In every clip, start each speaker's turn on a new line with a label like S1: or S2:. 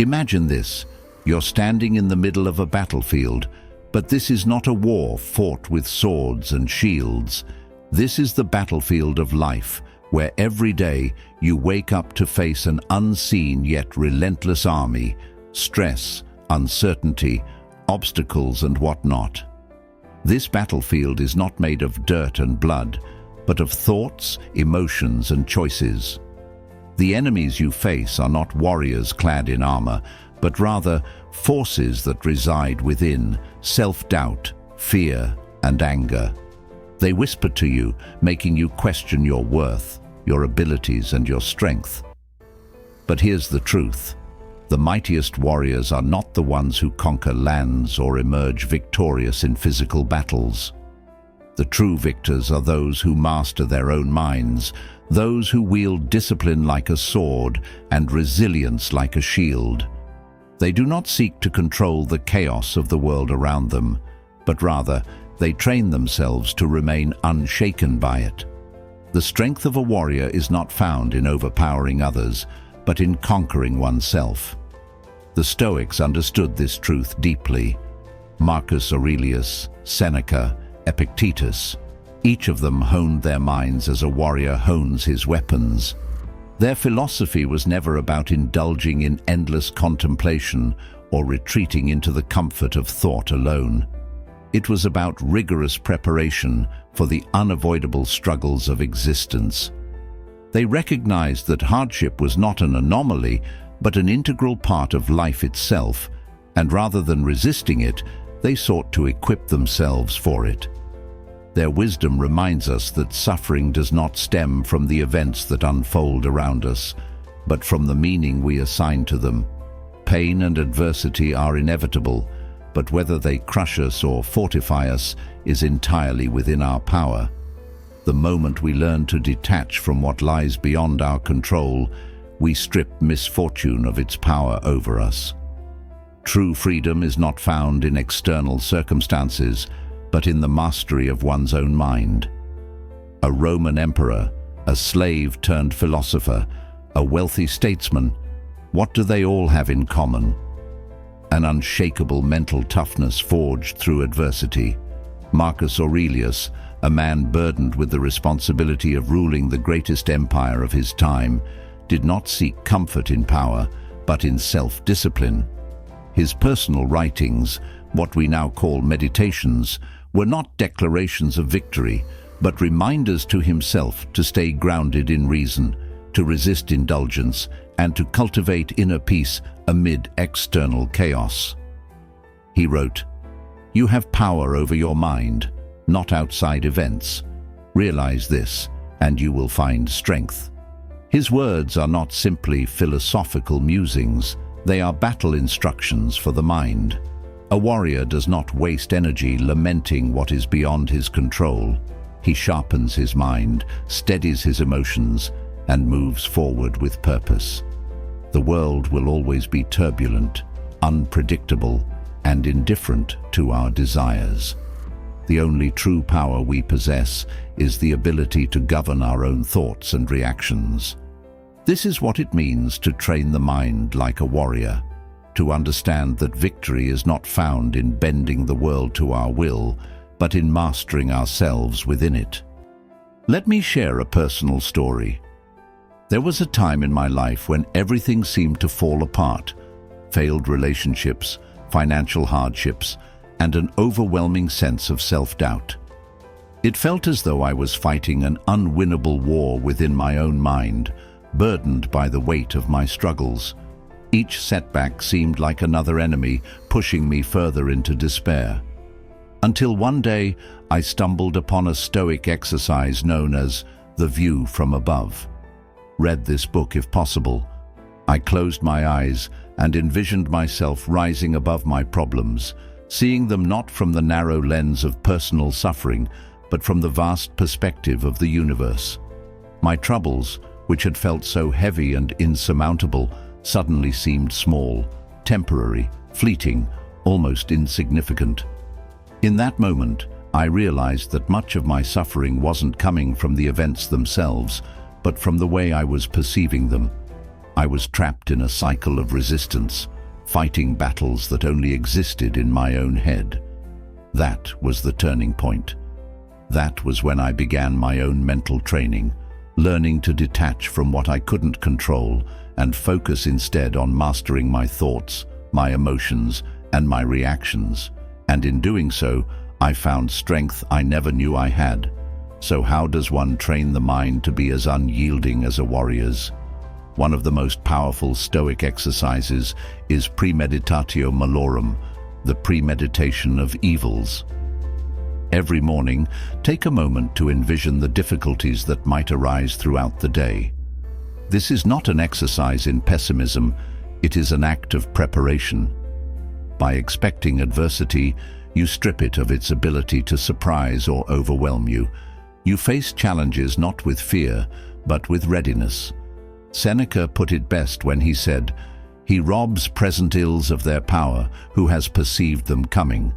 S1: Imagine this. You're standing in the middle of a battlefield, but this is not a war fought with swords and shields. This is the battlefield of life, where every day you wake up to face an unseen yet relentless army, stress, uncertainty, obstacles and whatnot. This battlefield is not made of dirt and blood, but of thoughts, emotions and choices. The enemies you face are not warriors clad in armor, but rather forces that reside within: self-doubt, fear, and anger. They whisper to you, making you question your worth, your abilities, and your strength. But here's the truth. The mightiest warriors are not the ones who conquer lands or emerge victorious in physical battles. The true victors are those who master their own minds, those who wield discipline like a sword and resilience like a shield. They do not seek to control the chaos of the world around them, but rather they train themselves to remain unshaken by it. The strength of a warrior is not found in overpowering others, but in conquering oneself. The Stoics understood this truth deeply. Marcus Aurelius, Seneca, Epictetus, each of them honed their minds as a warrior hones his weapons. Their philosophy was never about indulging in endless contemplation or retreating into the comfort of thought alone. It was about rigorous preparation for the unavoidable struggles of existence. They recognized that hardship was not an anomaly, but an integral part of life itself, and rather than resisting it, they sought to equip themselves for it. Their wisdom reminds us that suffering does not stem from the events that unfold around us, but from the meaning we assign to them. Pain and adversity are inevitable, but whether they crush us or fortify us is entirely within our power. The moment we learn to detach from what lies beyond our control, we strip misfortune of its power over us. True freedom is not found in external circumstances, but in the mastery of one's own mind. A Roman emperor, a slave turned philosopher, a wealthy statesman, what do they all have in common? An unshakable mental toughness forged through adversity. Marcus Aurelius, a man burdened with the responsibility of ruling the greatest empire of his time, did not seek comfort in power, but in self-discipline. His personal writings, what we now call meditations, were not declarations of victory, but reminders to himself to stay grounded in reason, to resist indulgence, and to cultivate inner peace amid external chaos. He wrote, "You have power over your mind, not outside events. Realize this, and you will find strength." His words are not simply philosophical musings, they are battle instructions for the mind. A warrior does not waste energy lamenting what is beyond his control. He sharpens his mind, steadies his emotions, and moves forward with purpose. The world will always be turbulent, unpredictable, and indifferent to our desires. The only true power we possess is the ability to govern our own thoughts and reactions. This is what it means to train the mind like a warrior, to understand that victory is not found in bending the world to our will, but in mastering ourselves within it. Let me share a personal story. There was a time in my life when everything seemed to fall apart: failed relationships, financial hardships, and an overwhelming sense of self-doubt. It felt as though I was fighting an unwinnable war within my own mind, burdened by the weight of my struggles. Each setback seemed like another enemy, pushing me further into despair. Until one day, I stumbled upon a Stoic exercise known as the view from above. Read this book if possible. I closed my eyes and envisioned myself rising above my problems, seeing them not from the narrow lens of personal suffering, but from the vast perspective of the universe. My troubles, which had felt so heavy and insurmountable, suddenly seemed small, temporary, fleeting, almost insignificant. In that moment, I realized that much of my suffering wasn't coming from the events themselves, but from the way I was perceiving them. I was trapped in a cycle of resistance, fighting battles that only existed in my own head. That was the turning point. That was when I began my own mental training, learning to detach from what I couldn't control and focus instead on mastering my thoughts, my emotions, and my reactions. And in doing so, I found strength I never knew I had. So how does one train the mind to be as unyielding as a warrior's? One of the most powerful Stoic exercises is premeditatio malorum, the premeditation of evils. Every morning, take a moment to envision the difficulties that might arise throughout the day. This is not an exercise in pessimism, it is an act of preparation. By expecting adversity, you strip it of its ability to surprise or overwhelm you. You face challenges not with fear, but with readiness. Seneca put it best when he said, "He robs present ills of their power who has perceived them coming."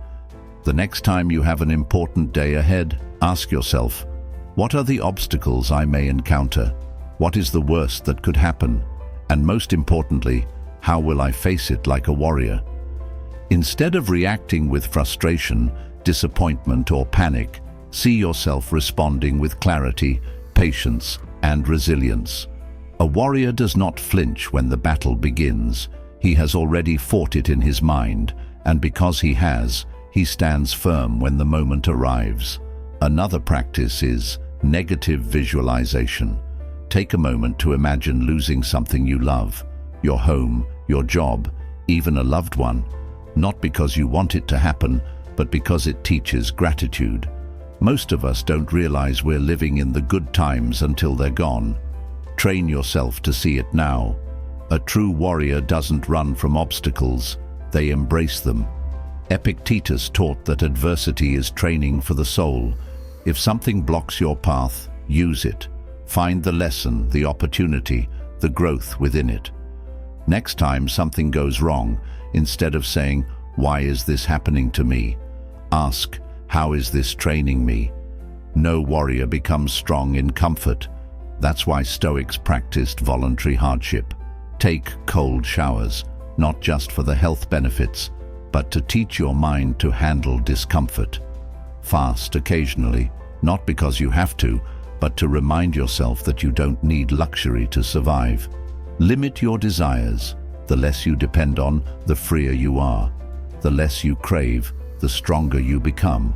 S1: The next time you have an important day ahead, ask yourself, what are the obstacles I may encounter? What is the worst that could happen? And most importantly, how will I face it like a warrior? Instead of reacting with frustration, disappointment, or panic, see yourself responding with clarity, patience, and resilience. A warrior does not flinch when the battle begins. He has already fought it in his mind, and because he has, he stands firm when the moment arrives. Another practice is negative visualization. Take a moment to imagine losing something you love, your home, your job, even a loved one, not because you want it to happen, but because it teaches gratitude. Most of us don't realize we're living in the good times until they're gone. Train yourself to see it now. A true warrior doesn't run from obstacles, they embrace them. Epictetus taught that adversity is training for the soul. If something blocks your path, use it. Find the lesson, the opportunity, the growth within it. Next time something goes wrong, instead of saying, "Why is this happening to me?" ask, "How is this training me?" No warrior becomes strong in comfort. That's why Stoics practiced voluntary hardship. Take cold showers, not just for the health benefits, but to teach your mind to handle discomfort. Fast occasionally, not because you have to, but to remind yourself that you don't need luxury to survive. Limit your desires. The less you depend on, the freer you are. The less you crave, the stronger you become.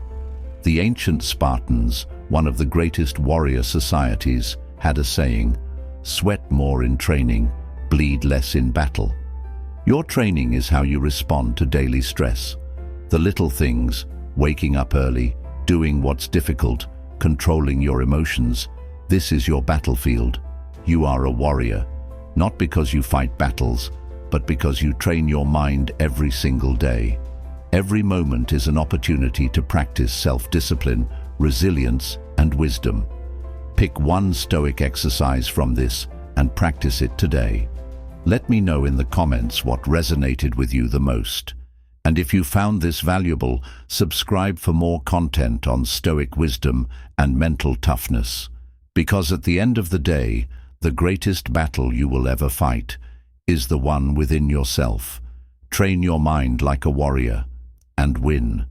S1: The ancient Spartans, one of the greatest warrior societies, had a saying, "Sweat more in training, bleed less in battle." Your training is how you respond to daily stress. The little things, waking up early, doing what's difficult, controlling your emotions, this is your battlefield. You are a warrior, not because you fight battles, but because you train your mind every single day. Every moment is an opportunity to practice self-discipline, resilience, and wisdom. Pick one Stoic exercise from this and practice it today. Let me know in the comments what resonated with you the most. And if you found this valuable, subscribe for more content on Stoic wisdom and mental toughness. Because at the end of the day, the greatest battle you will ever fight is the one within yourself. Train your mind like a warrior and win.